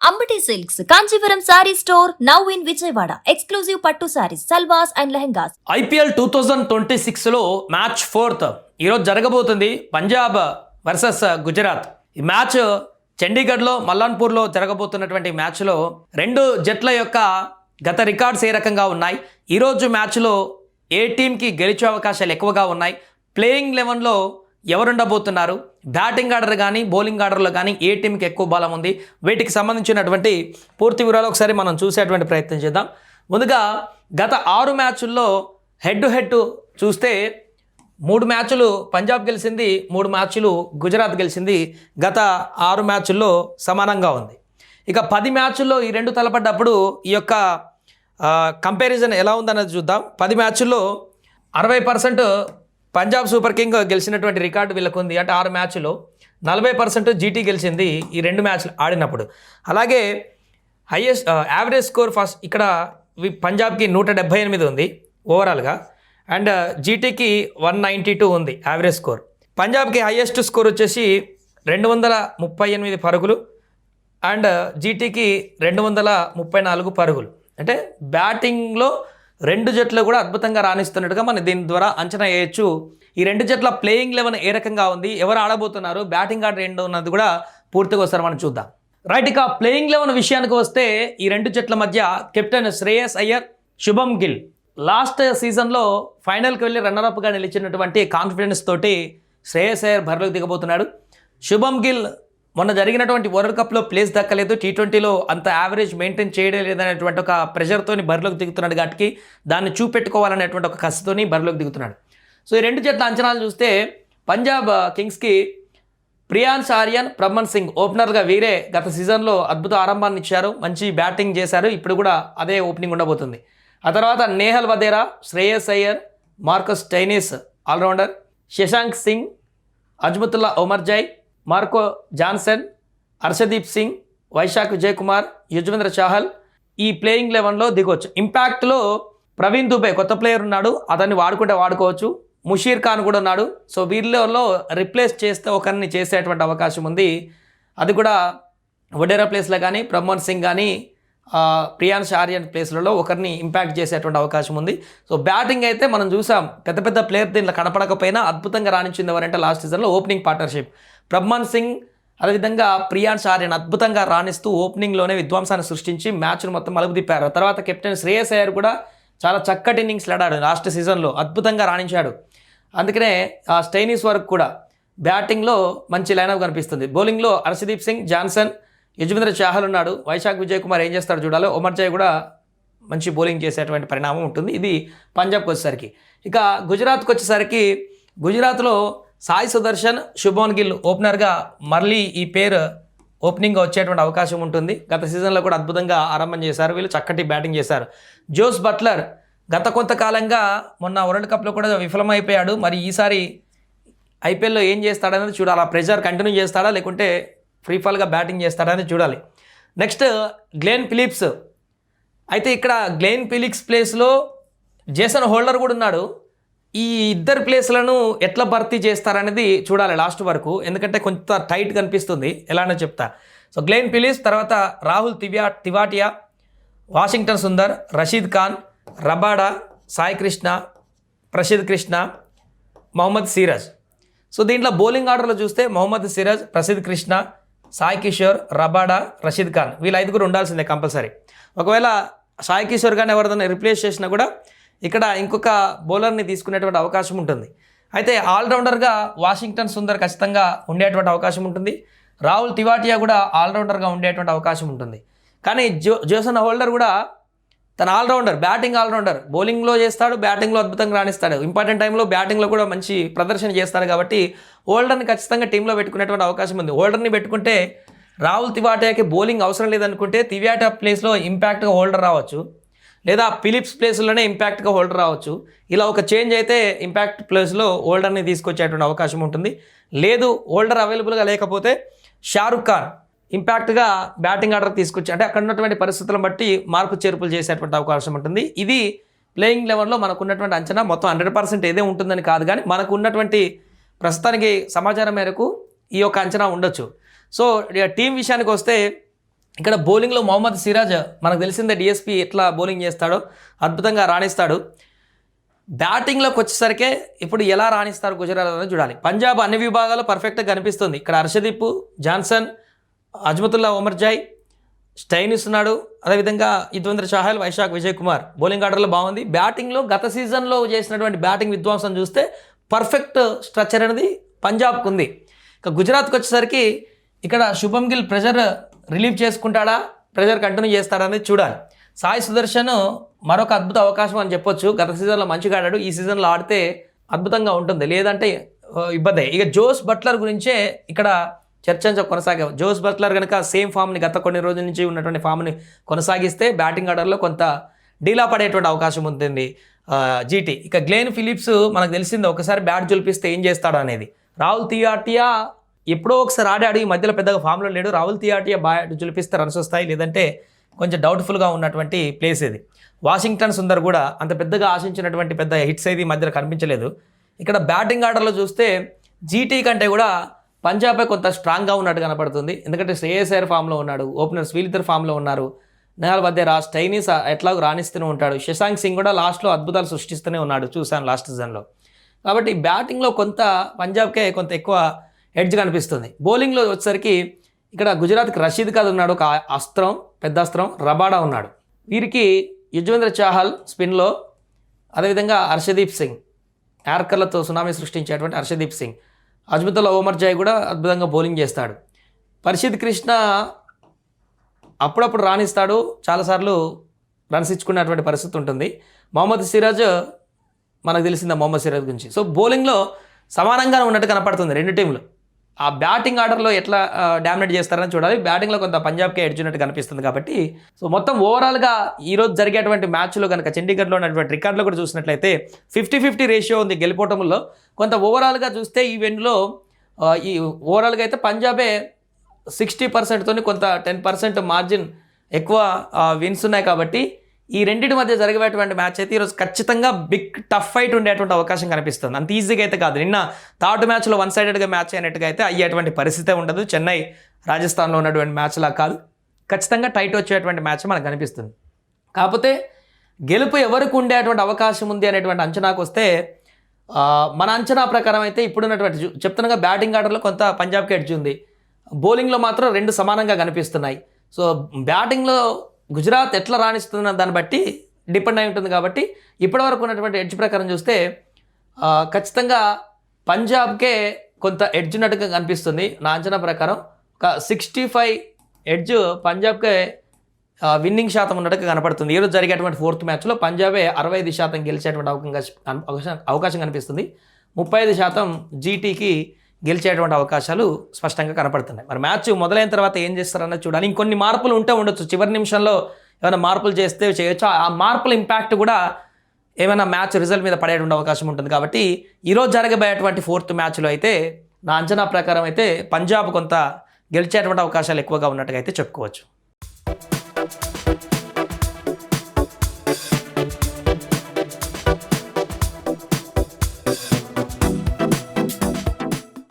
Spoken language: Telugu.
Ambati silks Kanchipuram sari store now in Vijayawada. Exclusive పట్టు సారీస్, సల్వాస్ అండ్ లెహంగాస్. IPL 2026లో మ్యాచ్ 4th ఈరోజు జరగబోతుంది. పంజాబ్ వర్సెస్ గుజరాత్. ఈ మ్యాచ్ చండీగఢ్లో మల్లాన్పూర్లో జరగబోతున్నటువంటి మ్యాచ్లో రెండు జట్ల యొక్క గత రికార్డ్స్ ఏ రకంగా ఉన్నాయి, ఈరోజు మ్యాచ్లో ఏ టీంకి గెలిచే అవకాశాలు ఎక్కువగా ఉన్నాయి, ప్లేయింగ్ 11లో ఎవరుండబోతున్నారు, బ్యాటింగ్ ఆర్డర్ కానీ బౌలింగ్ ఆర్డర్లో కానీ ఏ టీంకి ఎక్కువ బలం ఉంది, వీటికి సంబంధించినటువంటి పూర్తి వివరాలు ఒకసారి మనం చూసేటువంటి ప్రయత్నం చేద్దాం. ముందుగా గత 6 మ్యాచ్ల్లో హెడ్ టు హెడ్ చూస్తే 3 మ్యాచ్లు పంజాబ్ గెలిచింది, 3 మ్యాచ్లు గుజరాత్ గెలిచింది. గత 6 మ్యాచ్ల్లో సమానంగా ఉంది. ఇక 10 మ్యాచ్ల్లో ఈ రెండు తలపడ్డప్పుడు ఈ యొక్క కంపారిజన్ ఎలా ఉందన్నది చూద్దాం. 10 మ్యాచ్ల్లో 60% పంజాబ్ సూపర్ కింగ్ గెలిచినటువంటి రికార్డు వీళ్ళకు ఉంది. అంటే 6 మ్యాచ్లో 40% జీటీ గెలిచింది ఈ 2 మ్యాచ్లు ఆడినప్పుడు. అలాగే హైయెస్ట్ యావరేజ్ స్కోర్ ఫస్ట్ ఇక్కడ పంజాబ్కి 178 ఉంది ఓవరాల్గా, అండ్ జీటీకి 192 ఉంది యావరేజ్ స్కోర్. పంజాబ్కి హైయెస్ట్ స్కోర్ వచ్చేసి 238 పరుగులు అండ్ జీటీకి 234 పరుగులు. అంటే బ్యాటింగ్లో రెండు జట్లు కూడా అద్భుతంగా రాణిస్తున్నట్టుగా మనం దీని ద్వారా అంచనా వేయచ్చు. ఈ రెండు జట్ల ప్లేయింగ్ 11 ఏ రకంగా ఉంది, ఎవరు ఆడబోతున్నారు, బ్యాటింగ్ ఆర్డర్ ఏంటో ఉన్నది కూడా పూర్తిగా ఒకసారి మనం చూద్దాం. రైట్, ఇక ప్లేయింగ్ 11 విషయానికి వస్తే ఈ రెండు జట్ల మధ్య కెప్టెన్ శ్రేయస్ అయ్యర్, శుభమ్ గిల్ లాస్ట్ సీజన్లో ఫైనల్కి వెళ్ళి రన్నర్అప్గా నిలిచినటువంటి కాన్ఫిడెన్స్ తోటి శ్రేయస్ అయ్యర్ బరిలోకి దిగబోతున్నాడు. శుభమ్ గిల్ మొన్న జరిగినటువంటి వరల్డ్ కప్లో ప్లేస్ దక్కలేదు, T20లో అంత యావరేజ్ మెయింటైన్ చేయడం లేదనేటువంటి ఒక ప్రెషర్తోని బరిలోకి దిగుతున్నాడు. కాబట్టి దాన్ని చూపెట్టుకోవాలనేటువంటి ఒక కసితోని బరిలోకి దిగుతున్నాడు. సో ఈ రెండు జట్ల అంచనాలు చూస్తే పంజాబ్ కింగ్స్కి ప్రియాన్స్ ఆర్యన్, ప్రమన్ సింగ్ ఓపెనర్గా వీరే గత సీజన్లో అద్భుత ఆరంభాన్ని ఇచ్చారు, మంచి బ్యాటింగ్ చేశారు. ఇప్పుడు కూడా అదే ఓపెనింగ్ ఉండబోతుంది. ఆ తర్వాత Nehal Wadhera, Shreyas Iyer, Marcus Stoinis allrounder, Shashank Singh, Azmatullah Omarzai, Marco Jansen, Harshdeep Singh, Vyshak Vijay Kumar, Yuzvendra Chahal ఈ ప్లేయింగ్ 11లో దిగవచ్చు. ఇంపాక్ట్లో ప్రవీణ్ దుబే కొత్త ప్లేయర్ ఉన్నాడు, అతన్ని వాడుకుంటే వాడుకోవచ్చు. ముషీర్ ఖాన్ కూడా ఉన్నాడు. సో వీళ్ళలో రిప్లేస్ చేస్తే ఒకరిని చేసేటువంటి అవకాశం ఉంది. అది కూడా వడేరా ప్లేస్లో కానీ ప్రమోన్ సింగ్ కానీ ప్రియాన్స్ ఆర్యన్ ప్లేస్లలో ఒకరిని ఇంపాక్ట్ చేసేటువంటి అవకాశం ఉంది. సో బ్యాటింగ్ అయితే మనం చూసాం, పెద్ద పెద్ద ప్లేయర్ దీంట్లో కనపడకపోయినా అద్భుతంగా రాణించింది ఎవరంటే లాస్ట్ సీజన్లో ఓపెనింగ్ పార్ట్నర్షిప్ ప్రమోన్ సింగ్, అదేవిధంగా ప్రియాన్స్ ఆర్యన్ అద్భుతంగా రాణిస్తూ ఓపెనింగ్లోనే విధ్వంసాన్ని సృష్టించి మ్యాచ్ను మొత్తం మలుపు తిప్పారు. తర్వాత కెప్టెన్ శ్రేయస్ అయ్యర్ కూడా చాలా చక్కటి ఇన్నింగ్స్ ఆడాడు లాస్ట్ సీజన్లో, అద్భుతంగా రాణించాడు. అందుకనే స్టైనిస్ వరకు కూడా బ్యాటింగ్లో మంచి లైనప్ కనిపిస్తుంది. బౌలింగ్లో హర్షదీప్ సింగ్, జాన్సన్, యుజ్వేంద్ర చాహల్ ఉన్నాడు. వైశాఖ్ విజయ్ కుమార్ ఏం చేస్తాడు చూడాలి. ఒమర్జయ్ కూడా మంచి బౌలింగ్ చేసేటువంటి పరిణామం ఉంటుంది. ఇది పంజాబ్కి వచ్చేసరికి. ఇక గుజరాత్కి వచ్చేసరికి గుజరాత్లో సాయి సుదర్శన్, శుభోన్ గిల్ ఓపెనర్గా మళ్ళీ ఈ పేరు ఓపెనింగ్గా వచ్చేటువంటి అవకాశం ఉంటుంది. గత సీజన్లో కూడా అద్భుతంగా ఆరంభం చేశారు, వీళ్ళు చక్కటి బ్యాటింగ్ చేశారు. జోస్ బట్లర్ గత కొంతకాలంగా మొన్న వరల్డ్ కప్లో కూడా విఫలమైపోయాడు. మరి ఈసారి IPLలో ఏం చేస్తాడనేది చూడాలి. ఆ ప్రెషర్ కంటిన్యూ చేస్తాడా లేకుంటే ఫ్రీఫాల్గా బ్యాటింగ్ చేస్తాడనేది చూడాలి. Next Glenn Phillips. అయితే ఇక్కడ గ్లెన్ ఫిలిప్స్ ప్లేస్లో జేసన్ హోల్డర్ కూడా ఉన్నాడు. ఈ ఇద్దరు ప్లేస్లను ఎట్లా భర్తీ చేస్తారనేది చూడాలి లాస్ట్ వరకు, ఎందుకంటే కొంత టైట్ కనిపిస్తుంది. ఎలానో చెప్తా. సో గ్లెన్ ఫిలిప్స్, తర్వాత Rahul Tewatia, Washington Sundar, Rashid Khan, Rabada, Sai Krishna, Prasidh Krishna, Mohammed Siraj. So దీంట్లో బౌలింగ్ ఆర్డర్లో చూస్తే మొహమ్మద్ సిరాజ్, ప్రసిద్ కృష్ణ, సాయి కిషోర్, రబాడా, రషీద్ ఖాన్ వీళ్ళ 5 ఉండాల్సిందే కంపల్సరీ. ఒకవేళ సాయి కిషోర్ కానీ ఎవరిదైనా రిప్లేస్ చేసినా కూడా ఇక్కడ ఇంకొక బౌలర్ని తీసుకునేటువంటి అవకాశం ఉంటుంది. అయితే ఆల్రౌండర్గా వాషింగ్టన్ సుందర్ ఖచ్చితంగా ఉండేటువంటి అవకాశం ఉంటుంది. రాహుల్ తివాటియా కూడా ఆల్రౌండర్గా ఉండేటువంటి అవకాశం ఉంటుంది. కానీ జోసన్ హోల్డర్ కూడా తన ఆల్రౌండర్, బ్యాటింగ్ ఆల్రౌండర్, బౌలింగ్లో చేస్తాడు, బ్యాటింగ్లో అద్భుతంగా రాణిస్తాడు. ఇంపార్టెంట్ టైంలో బ్యాటింగ్లో కూడా మంచి ప్రదర్శన చేస్తాడు. కాబట్టి హోల్డర్ని ఖచ్చితంగా టీంలో పెట్టుకునేటువంటి అవకాశం ఉంది. హోల్డర్ని పెట్టుకుంటే రాహుల్ తివాటియాకి బౌలింగ్ అవసరం లేదనుకుంటే తివాటియా ప్లేస్లో ఇంపాక్ట్గా హోల్డర్ రావచ్చు, లేదా ఫిలిప్స్ ప్లేస్లోనే ఇంపాక్ట్గా హోల్డర్ రావచ్చు. ఇలా ఒక చేంజ్ అయితే ఇంపాక్ట్ ప్లేస్లో హోల్డర్ని తీసుకొచ్చేటువంటి అవకాశం ఉంటుంది. లేదు హోల్డర్ అవైలబుల్గా లేకపోతే షారుఖ్ ఖాన్ ఇంపాక్ట్గా బ్యాటింగ్ ఆర్డర్ తీసుకొచ్చి, అంటే అక్కడ ఉన్నటువంటి పరిస్థితులను బట్టి మార్పు చేర్పులు చేసేటువంటి అవకాశం ఉంటుంది. ఇది ప్లేయింగ్ 11లో మనకు ఉన్నటువంటి అంచనా. మొత్తం 100% ఏదే ఉంటుందని కాదు, కానీ మనకు ఉన్నటువంటి ప్రస్తుతానికి సమాచారం మేరకు ఈ యొక్క అంచనా ఉండొచ్చు. సో టీం విషయానికి వస్తే ఇక్కడ బౌలింగ్లో మొహమ్మద్ సిరాజ్ మనకు తెలిసిందే డిఎస్పి ఎట్లా బౌలింగ్ చేస్తాడో అద్భుతంగా రాణిస్తాడు. బ్యాటింగ్లోకి వచ్చేసరికి ఇప్పుడు ఎలా రాణిస్తారు గుజరాత్ అనేది చూడాలి. పంజాబ్ అన్ని విభాగాల్లో పర్ఫెక్ట్గా కనిపిస్తుంది. ఇక్కడ Harshdeep, Johnson, Azmatullah Omarzai, Stoinis ఉన్నాడు. అదేవిధంగా యుజ్వేంద్ర చాహల్, వైశాఖ్ విజయ్ కుమార్ బౌలింగ్ ఆర్డర్లో బాగుంది. బ్యాటింగ్లో గత సీజన్లో చేసినటువంటి బ్యాటింగ్ విధ్వంసం చూస్తే పర్ఫెక్ట్ స్ట్రక్చర్ అనేది పంజాబ్కు ఉంది. ఇక గుజరాత్కి వచ్చేసరికి ఇక్కడ శుభం గిల్ ప్రెజర్ రిలీవ్ చేసుకుంటాడా, ప్రెజర్ కంటిన్యూ చేస్తాడా అనేది చూడాలి. సాయి సుదర్శన్ మరొక అద్భుత అవకాశం అని చెప్పొచ్చు. గత సీజన్లో మంచిగా ఆడాడు, ఈ సీజన్లో ఆడితే అద్భుతంగా ఉంటుంది, లేదంటే ఇబ్బంది. ఇక జోస్ బట్లర్ గురించే ఇక్కడ చర్చ కొనసాగాం. జోస్ బట్లర్ కనుక సేమ్ ఫామ్ని గత కొన్ని రోజుల నుంచి ఉన్నటువంటి ఫామ్ని కొనసాగిస్తే బ్యాటింగ్ ఆర్డర్లో కొంత డీలా పడేటువంటి అవకాశం ఉంటుంది జీటీ. ఇక గ్లెన్ ఫిలిప్స్ మనకు తెలిసింది, ఒకసారి బ్యాట్ జులిపిస్తే ఏం చేస్తాడు అనేది. రాహుల్ తియాటియా ఎప్పుడో ఒకసారి ఆడాడు, ఈ మధ్యలో పెద్దగా ఫామ్లో లేడు. రాహుల్ తియాటియా బ్యాట్ జులిపిస్తే రన్స్ వస్తాయి, లేదంటే కొంచెం డౌట్ఫుల్గా ఉన్నటువంటి ప్లేస్ ఇది. వాషింగ్టన్ సుందర్ కూడా అంత పెద్దగా ఆశించినటువంటి పెద్ద హిట్స్ అయితే ఈ మధ్యలో కనిపించలేదు. ఇక్కడ బ్యాటింగ్ ఆర్డర్లో చూస్తే జీటీ కంటే కూడా పంజాబే కొంత స్ట్రాంగ్గా ఉన్నట్టు కనపడుతుంది. ఎందుకంటే శ్రేయస్ అయ్యర్ ఫామ్లో ఉన్నాడు, ఓపెనర్ వీళ్ళిద్దరు ఫామ్లో ఉన్నారు. నెహల్ వద్దేరా, స్టైనిస్ ఎట్లాగో రాణిస్తూనే ఉంటాడు. శశాంక్ సింగ్ కూడా లాస్ట్లో అద్భుతాలు సృష్టిస్తూనే ఉన్నాడు, చూశాను లాస్ట్ సీజన్లో. కాబట్టి బ్యాటింగ్లో కొంత పంజాబ్కే కొంత ఎక్కువ ఎడ్జ్ కనిపిస్తుంది. బౌలింగ్లో వచ్చేసరికి ఇక్కడ గుజరాత్కి రషీద్ ఖాన్ ఉన్నాడు, ఒక అస్త్రం, పెద్ద అస్త్రం. రబాడా ఉన్నాడు. వీరికి యుజ్వేంద్ర చాహల్ స్పిన్లో, అదేవిధంగా హర్షదీప్ సింగ్ యార్కర్లతో సునామీ సృష్టించేటువంటి హర్షదీప్ సింగ్, అజ్మతుల్లా ఒమర్జాయ్ కూడా అద్భుతంగా బౌలింగ్ చేస్తాడు. పరిషిత్ కృష్ణ అప్పుడప్పుడు రాణిస్తాడు, చాలాసార్లు రన్స్ ఇచ్చుకున్నటువంటి పరిస్థితి ఉంటుంది. మొహమ్మద్ సిరాజ్ మనకు తెలిసిందా మొహమ్మద్ సిరాజ్ గురించి. సో బౌలింగ్లో సమానంగా ఉన్నట్టు కనపడుతుంది రెండు టీంలు. ఆ బ్యాటింగ్ ఆర్డర్లో ఎట్లా డామినేట్ చేస్తారని చూడాలి. బ్యాటింగ్లో కొంత పంజాబ్కే ఎడ్జ్ ఉన్నట్టు కనిపిస్తుంది కాబట్టి. సో మొత్తం ఓవరాల్గా ఈరోజు జరిగేటువంటి మ్యాచ్లో కనుక చండీగఢ్లో ఉన్నటువంటి రికార్డులో కూడా చూసినట్లయితే 50-50 రేషియో ఉంది గెలిపోవటంలో. కొంత ఓవరాల్గా చూస్తే ఈవెంట్లో ఈ ఓవరాల్గా అయితే పంజాబే 60%తోని కొంత 10% మార్జిన్ ఎక్కువ విన్స్ ఉన్నాయి. కాబట్టి ఈ రెండింటి మధ్య జరిగేటువంటి మ్యాచ్ అయితే ఈరోజు ఖచ్చితంగా బిగ్ టఫ్ ఫైట్ ఉండేటువంటి అవకాశం కనిపిస్తుంది. అంత ఈజీగా అయితే కాదు. నిన్న థర్డ్ మ్యాచ్లో వన్ సైడెడ్గా మ్యాచ్ అయినట్టుగా అయితే అయ్యేటువంటి పరిస్థితే ఉండదు. చెన్నై రాజస్థాన్లో ఉన్నటువంటి మ్యాచ్లా కాదు, ఖచ్చితంగా టైట్ వచ్చేటువంటి మ్యాచ్ మనకు కనిపిస్తుంది. కాకపోతే గెలుపు ఎవరికి ఉండేటువంటి అవకాశం ఉంది అనేటువంటి అంచనాకు వస్తే మన అంచనా ప్రకారం అయితే ఇప్పుడున్నటువంటి చెప్తున్నాగా బ్యాటింగ్ ఆర్డర్లో కొంత పంజాబ్కి ఎడ్జ్ ఉంది, బౌలింగ్లో మాత్రం రెండు సమానంగా కనిపిస్తున్నాయి. సో బ్యాటింగ్లో గుజరాత్ ఎట్లా రాణిస్తున్న దాన్ని బట్టి డిపెండ్ అయి ఉంటుంది. కాబట్టి ఇప్పటివరకు ఉన్నటువంటి ఎడ్జ్ ప్రకారం చూస్తే ఖచ్చితంగా పంజాబ్కే కొంత ఎడ్జ్ ఉన్నట్టుగా కనిపిస్తుంది. నా అంచనా ప్రకారం ఒక 65 ఎడ్జ్ పంజాబ్కే విన్నింగ్ శాతం ఉన్నట్టుగా కనపడుతుంది. ఈరోజు జరిగేటువంటి ఫోర్త్ మ్యాచ్లో పంజాబే 65% గెలిచేటువంటి అవకాశం కనిపిస్తుంది. 35% జీటీకి గెలిచేటువంటి అవకాశాలు స్పష్టంగా కనపడుతున్నాయి. మరి మ్యాచ్ మొదలైన తర్వాత ఏం చేస్తారన్నది చూడాలి. ఇంకొన్ని మార్పులు ఉంటే ఉండొచ్చు, చివరి నిమిషంలో ఏమైనా మార్పులు చేస్తే చేయొచ్చు. ఆ మార్పుల ఇంపాక్ట్ కూడా ఏమైనా మ్యాచ్ రిజల్ట్ మీద పడేటువంటి అవకాశం ఉంటుంది. కాబట్టి ఈరోజు జరగబోయేటువంటి ఫోర్త్ మ్యాచ్లో అయితే నా అంచనా ప్రకారం అయితే పంజాబ్ కొంత గెలిచేటువంటి అవకాశాలు ఎక్కువగా ఉన్నట్టుగా అయితే చెప్పుకోవచ్చు.